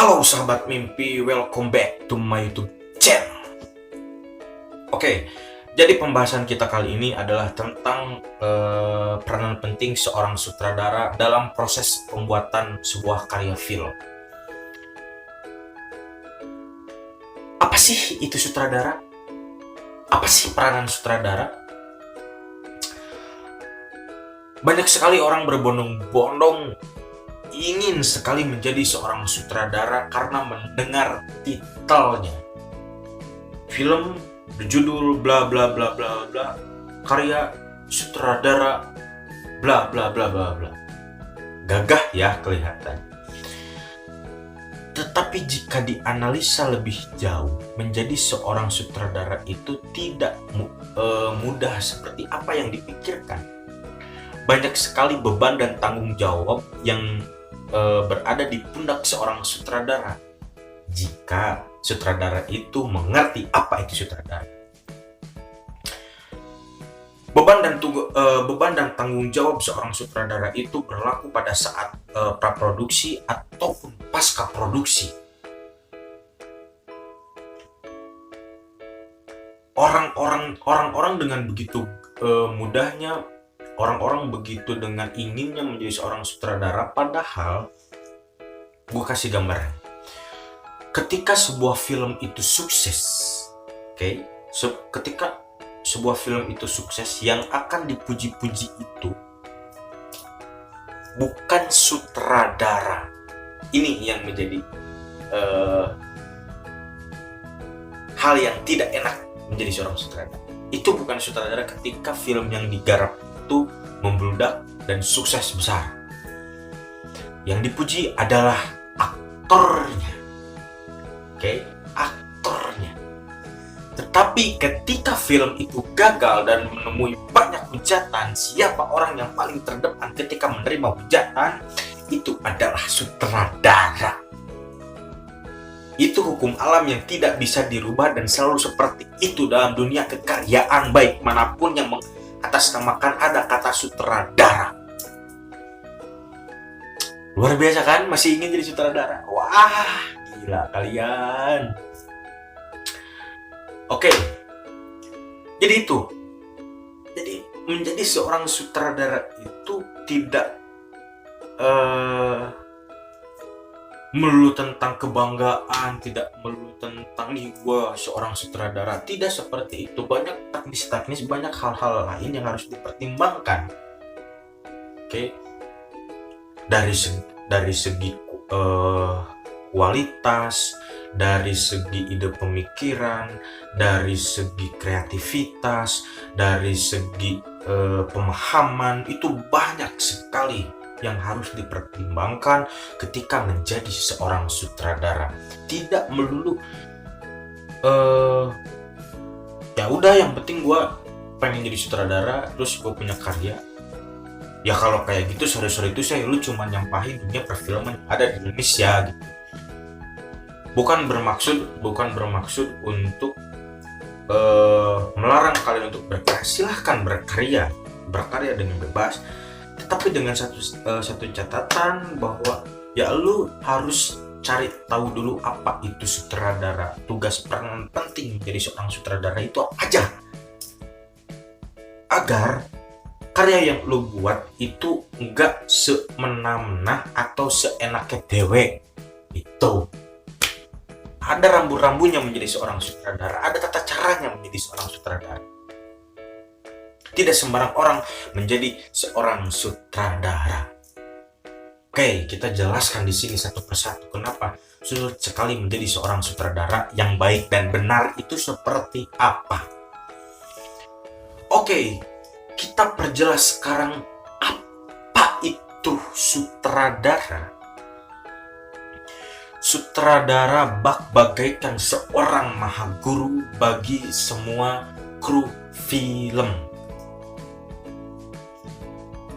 Halo sahabat mimpi, welcome back to my YouTube channel. Oke, jadi pembahasan kita kali ini adalah tentang peranan penting seorang sutradara dalam proses pembuatan sebuah karya film. Apa sih itu sutradara? Apa sih peranan sutradara? Banyak sekali orang berbondong-bondong ingin sekali menjadi seorang sutradara karena mendengar titelnya. Film berjudul bla bla bla bla bla, karya sutradara bla bla bla bla bla. Gagah ya kelihatan. Tetapi jika dianalisa lebih jauh, menjadi seorang sutradara itu tidak mudah seperti apa yang dipikirkan. Banyak sekali beban dan tanggung jawab yang berada di pundak seorang sutradara jika sutradara itu mengerti apa itu sutradara. Beban dan tanggung jawab seorang sutradara itu berlaku pada saat praproduksi ataupun pasca produksi. Orang-orang dengan begitu mudahnya, orang-orang begitu dengan inginnya menjadi seorang sutradara, padahal gue kasih gambaran. Ketika sebuah film itu sukses, ketika sebuah film itu sukses, yang akan dipuji-puji itu bukan sutradara. Ini yang menjadi hal yang tidak enak menjadi seorang sutradara. Itu bukan sutradara ketika film yang digarap itu membludak dan sukses besar. Yang dipuji adalah aktornya. Aktornya. Tetapi ketika film itu gagal dan menemui banyak hujatan, siapa orang yang paling terdepan ketika menerima hujatan? Itu adalah sutradara. Itu hukum alam yang tidak bisa dirubah dan selalu seperti itu dalam dunia kekaryaan, baik manapun yang atasnamakan ada kata sutradara. Luar biasa kan? Masih ingin jadi sutradara? Wah, gila kalian. Oke. Jadi itu. Jadi menjadi seorang sutradara itu tidak melulu tentang kebanggaan, tidak melulu tentang nih gue seorang sutradara. Tidak seperti itu. Banyak teknis-teknis, banyak hal-hal lain yang harus dipertimbangkan. Dari segi kualitas, dari segi ide pemikiran, dari segi kreativitas, dari segi pemahaman, itu banyak sekali yang harus dipertimbangkan ketika menjadi seorang sutradara. Tidak melulu ya udah yang penting gue pengen jadi sutradara terus gue punya karya. Ya kalau kayak gitu sore-sore itu lu cuma nyampahin dunia perfilman ada di Indonesia gitu. Bukan bermaksud untuk melarang kalian untuk berkarya. Silahkan berkarya dengan bebas. Tetapi dengan satu catatan bahwa ya lu harus cari tahu dulu apa itu sutradara. Tugas peranan penting menjadi seorang sutradara itu apa aja, agar karya yang lu buat itu enggak semena-mena atau seenaknya dewe. Itu ada rambu-rambunya menjadi seorang sutradara, ada tata caranya menjadi seorang sutradara. Tidak sembarang orang menjadi seorang sutradara. Oke, kita jelaskan di sini satu persatu kenapa sulit sekali menjadi seorang sutradara yang baik dan benar itu seperti apa. Oke, kita perjelas sekarang apa itu sutradara. Sutradara bagaikan seorang maha guru bagi semua kru film.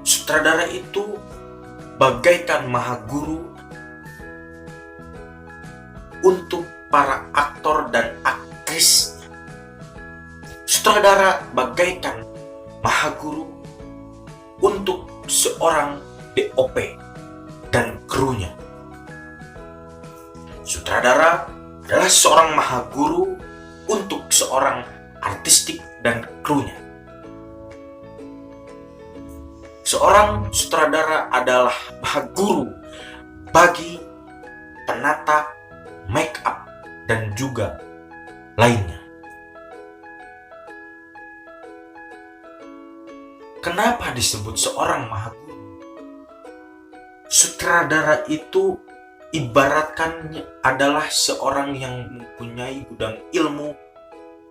Sutradara itu bagaikan maha guru untuk para aktor dan aktrisnya. Sutradara bagaikan maha guru untuk seorang DOP dan krunya. Sutradara adalah seorang maha guru untuk seorang artistik dan krunya. Seorang sutradara adalah maha guru bagi penata, make up, dan juga lainnya. Kenapa disebut seorang maha guru? Sutradara itu ibaratkan adalah seorang yang mempunyai gudang ilmu,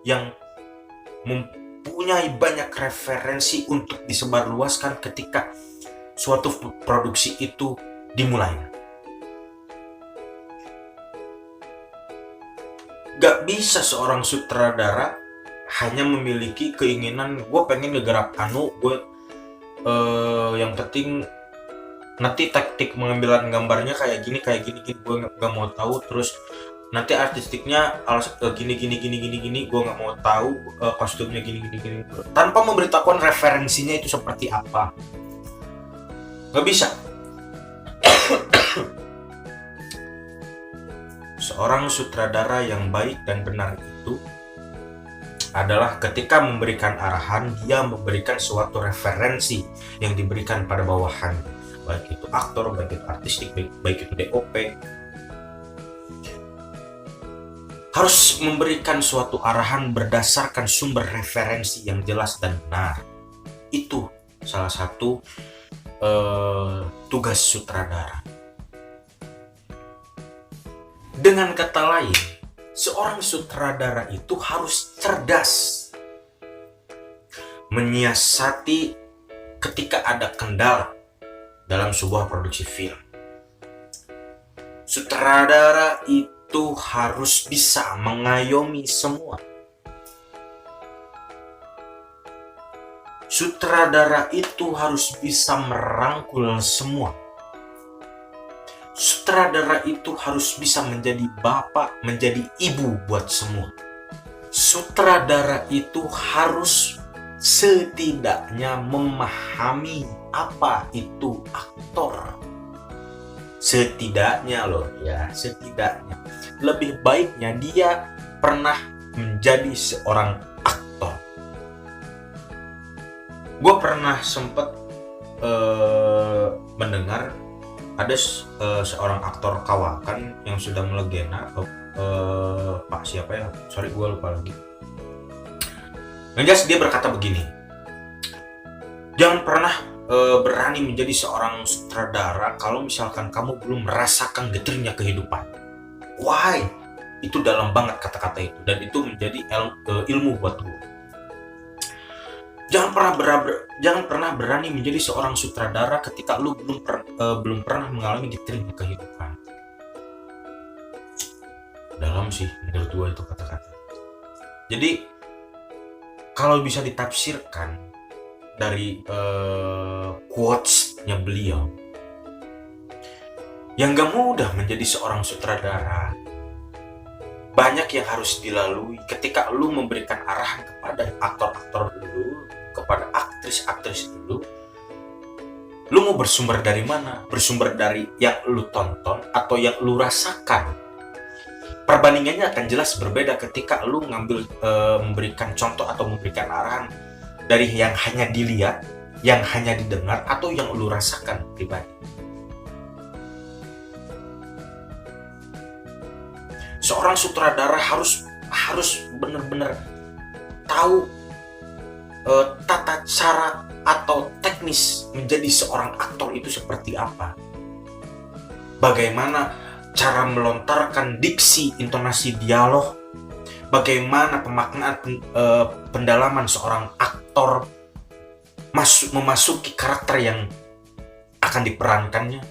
yang mempunyai banyak referensi untuk disebarluaskan ketika suatu produksi itu dimulai. Gak bisa seorang sutradara hanya memiliki keinginan, gue pengen ngegarap yang penting nanti taktik pengambilan gambarnya kayak gini, gue nggak mau tahu. Terus nanti artistiknya gini, gue nggak mau tahu. Kostumnya gini, tanpa memberitahukan referensinya itu seperti apa. Nggak bisa. Seorang sutradara yang baik dan benar itu adalah ketika memberikan arahan, dia memberikan suatu referensi yang diberikan pada bawahan, baik itu aktor, baik itu artistik, baik itu DOP, harus memberikan suatu arahan berdasarkan sumber referensi yang jelas dan benar. Itu salah satu tugas sutradara. Dengan kata lain, seorang sutradara itu harus cerdas menyiasati ketika ada kendala dalam sebuah produksi film. Sutradara itu harus bisa mengayomi semua. Sutradara itu harus bisa merangkul semua. Sutradara itu harus bisa menjadi bapak, menjadi ibu buat semua. Sutradara itu harus setidaknya memahami apa itu aktor. Setidaknya loh ya, setidaknya. Lebih baiknya dia pernah menjadi seorang aktor. Gue pernah sempat mendengar ada seorang aktor kawakan yang sudah melegenda, Pak siapa ya? Sorry gue lupa lagi. Yang jelas dia berkata begini, jangan pernah berani menjadi seorang sutradara kalau misalkan kamu belum merasakan getirnya kehidupan. Why? Itu dalam banget kata-kata itu, dan itu menjadi ilmu buat gue. Jangan pernah berani menjadi seorang sutradara ketika lu belum pernah mengalami getirnya kehidupan. Dalam sih menurut gue itu kata-kata. Jadi kalau bisa ditafsirkan dari quotes-nya beliau, yang gak mudah menjadi seorang sutradara. Banyak yang harus dilalui ketika lu memberikan arahan kepada aktor-aktor dulu, kepada aktris-aktris dulu. Lu mau bersumber dari mana? Bersumber dari yang lu tonton atau yang lu rasakan? Perbandingannya akan jelas berbeda ketika lu memberikan contoh atau memberikan arahan dari yang hanya dilihat, yang hanya didengar, atau yang lu rasakan pribadi. Seorang sutradara harus benar-benar tahu tata cara atau teknis menjadi seorang aktor itu seperti apa. Bagaimana cara melontarkan diksi, intonasi dialog, bagaimana pemaknaan pendalaman seorang aktor memasuki karakter yang akan diperankannya.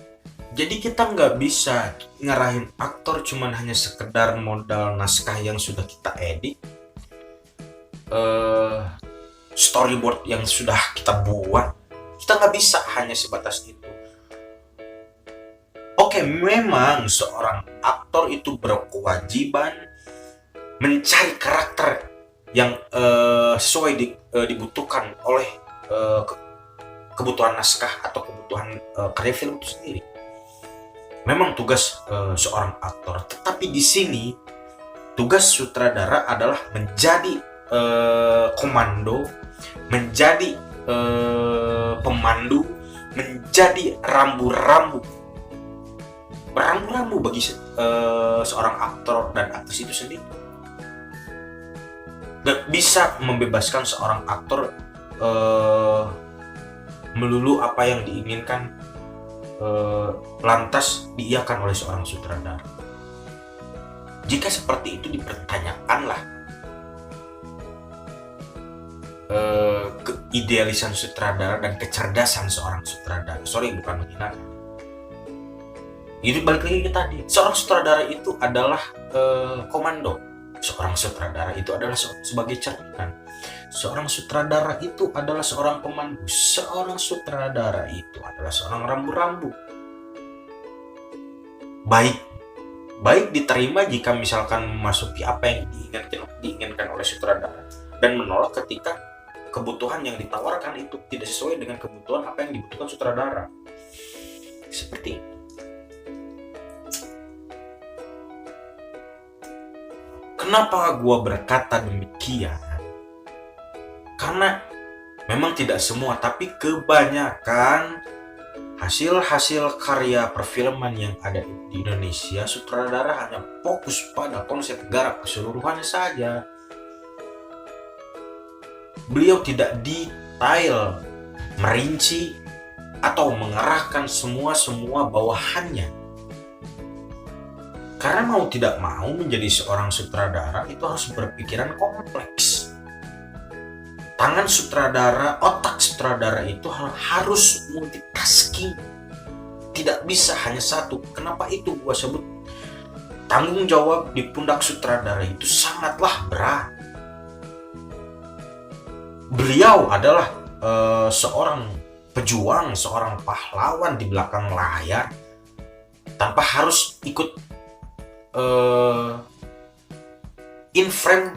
Jadi kita nggak bisa ngarahin aktor cuman hanya sekedar modal naskah yang sudah kita edit, storyboard yang sudah kita buat. Kita nggak bisa hanya sebatas itu. Oke, memang seorang aktor itu berkewajiban mencari karakter yang sesuai dibutuhkan oleh kebutuhan naskah atau kebutuhan karya film itu sendiri. memang tugas seorang aktor, tetapi di sini tugas sutradara adalah menjadi komando, menjadi pemandu, menjadi rambu-rambu bagi seorang aktor dan aktris itu sendiri. Gak bisa membebaskan seorang aktor melulu apa yang diinginkan lantas diiakan oleh seorang sutradara. Jika seperti itu dipertanyakanlah keidealisan sutradara dan kecerdasan seorang sutradara. Sorry, bukan menghina. Itu balik lagi ke tadi. Seorang sutradara itu adalah komando. Seorang sutradara itu adalah sebagai cerminan. Seorang sutradara itu adalah seorang pemandu. Seorang sutradara itu adalah seorang rambu-rambu. Baik diterima jika misalkan memasuki apa yang diinginkan oleh sutradara, dan menolak ketika kebutuhan yang ditawarkan itu tidak sesuai dengan kebutuhan apa yang dibutuhkan sutradara. Seperti itu. Kenapa gua berkata demikian? Karena memang tidak semua, tapi kebanyakan hasil karya perfilman yang ada di Indonesia, sutradara hanya fokus pada konsep garap keseluruhannya saja. Beliau tidak detail, merinci, atau mengerahkan semua bawahannya. Karena mau tidak mau menjadi seorang sutradara itu harus berpikiran kompleks. Tangan sutradara, otak sutradara itu harus multitasking. Tidak bisa hanya satu. Kenapa itu gua sebut tanggung jawab di pundak sutradara itu sangatlah berat. Beliau adalah seorang pejuang, seorang pahlawan di belakang layar tanpa harus ikut in frame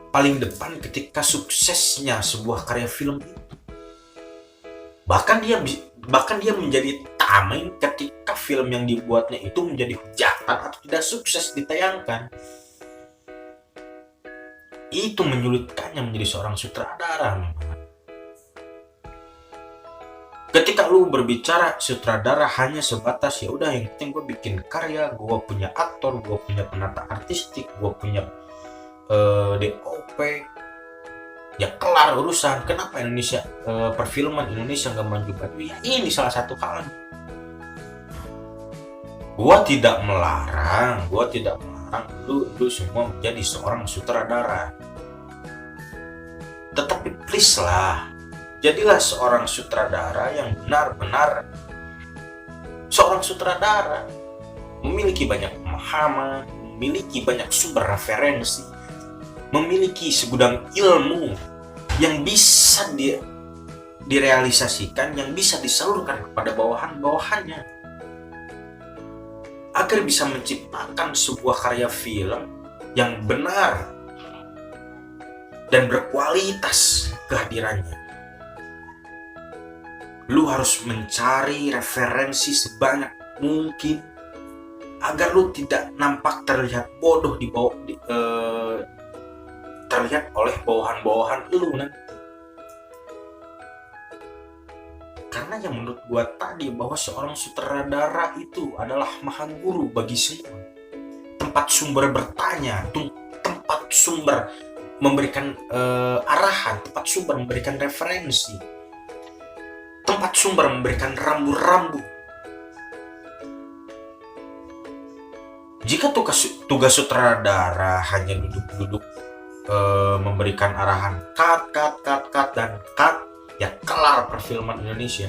paling depan ketika suksesnya sebuah karya film itu. Bahkan dia menjadi tameng ketika film yang dibuatnya itu menjadi hujatan atau tidak sukses ditayangkan. Itu menyulitkannya menjadi seorang sutradara. Ketika lu berbicara sutradara hanya sebatas ya udah yang penting gue bikin karya, gue punya aktor, gue punya penata artistik, gue punya DOP, ya kelar urusan. Kenapa Indonesia perfilman Indonesia nggak maju? Ya ini salah satu hal. Gue tidak melarang lu semua menjadi seorang sutradara. Tetapi please lah, jadilah seorang sutradara yang benar-benar seorang sutradara, memiliki banyak pemahaman, memiliki banyak sumber referensi, memiliki segudang ilmu yang bisa direalisasikan, yang bisa disalurkan kepada bawahan-bawahannya, agar bisa menciptakan sebuah karya film yang benar dan berkualitas kehadirannya. Lu harus mencari referensi sebanyak mungkin agar lu tidak nampak terlihat bodoh terlihat oleh bawahan-bawahan lu nanti. Karena yang menurut gua tadi bahwa seorang sutradara itu adalah maha guru bagi semua. Tempat sumber bertanya, tempat sumber memberikan arahan, tempat sumber memberikan referensi, tempat sumber memberikan rambu-rambu. Jika tugas sutradara hanya duduk-duduk memberikan arahan cut dan cut, ya kelar perfilman Indonesia.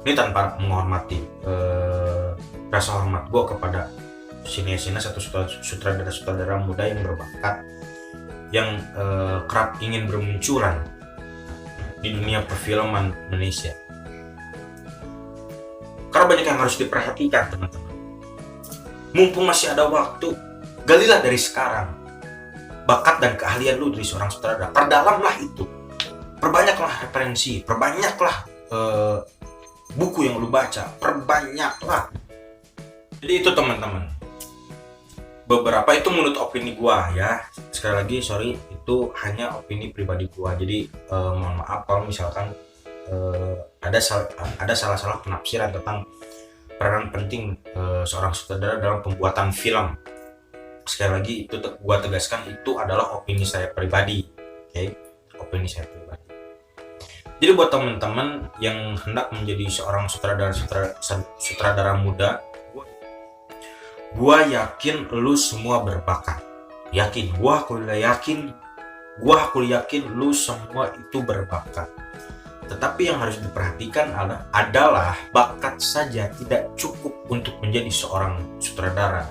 Ini tanpa menghormati rasa hormat gue kepada sinias-sinias atau sutradara muda yang berbakat, yang kerap ingin bermunculan di dunia perfilman Indonesia. Karena banyak yang harus diperhatikan, teman-teman. Mumpung masih ada waktu, galilah dari sekarang bakat dan keahlian lu dari seorang sutradara. Perdalamlah itu, perbanyaklah referensi, perbanyaklah buku yang lu baca, perbanyaklah. Jadi itu teman-teman, beberapa itu menurut opini gua ya, sekali lagi sorry, itu hanya opini pribadi gua. Jadi mohon maaf kalau misalkan ada salah-salah penafsiran tentang peranan penting seorang sutradara dalam pembuatan film. Sekali lagi itu gua tegaskan, itu adalah opini saya pribadi, oke? Opini saya pribadi. Jadi buat teman-teman yang hendak menjadi seorang sutradara muda, gua yakin lu semua berbakat. Gua yakin lu semua itu berbakat. Tetapi yang harus diperhatikan adalah bakat saja tidak cukup untuk menjadi seorang sutradara.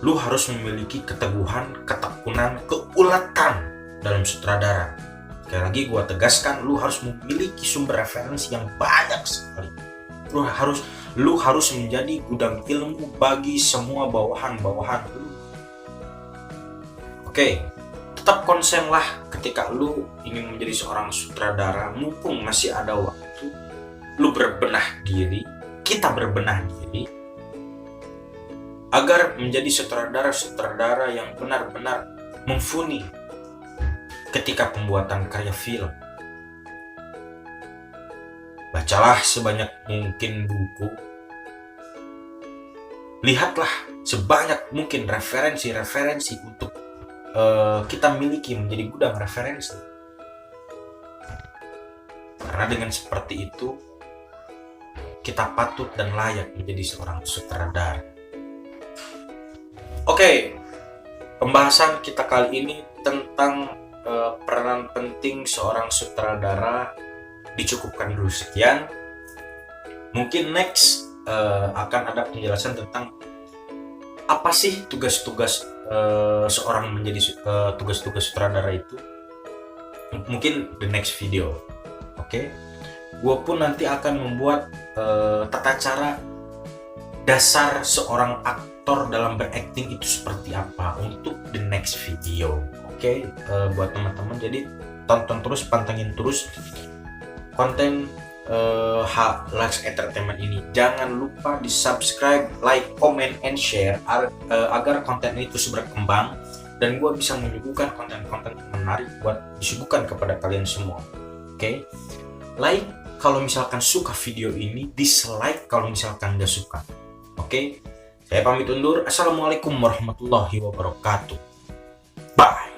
Lu harus memiliki keteguhan, ketekunan, keulatan dalam sutradara. Sekali lagi gua tegaskan, lu harus memiliki sumber referensi yang banyak sekali. Lu harus menjadi gudang ilmu bagi semua bawahan-bawahan lu. Oke, tetap konsenlah ketika lu ingin menjadi seorang sutradara, mumpung masih ada waktu. Lu berbenah diri, kita berbenah diri, agar menjadi sutradara yang benar-benar mumpuni ketika pembuatan karya film. Bacalah sebanyak mungkin buku, lihatlah sebanyak mungkin referensi untuk kita miliki menjadi gudang referensi. Karena dengan seperti itu kita patut dan layak menjadi seorang sutradara. Oke, pembahasan kita kali ini tentang peranan penting seorang sutradara dicukupkan dulu sekian. Mungkin next akan ada penjelasan tentang apa sih tugas-tugas seorang menjadi tugas-tugas sutradara itu. Mungkin the next video. Oke. Gue pun nanti akan membuat tata cara dasar seorang aktor dalam berakting itu seperti apa untuk the next video. Oke, buat teman-teman, jadi tonton terus, pantengin terus konten Lux Entertainment ini. Jangan lupa di subscribe, like, comment, and share agar konten ini terus berkembang dan gue bisa menyuguhkan konten-konten yang menarik buat disuguhkan kepada kalian semua. Oke, like kalau misalkan suka video ini, dislike kalau misalkan gak suka. Oke, saya pamit undur. Assalamualaikum warahmatullahi wabarakatuh. Bye.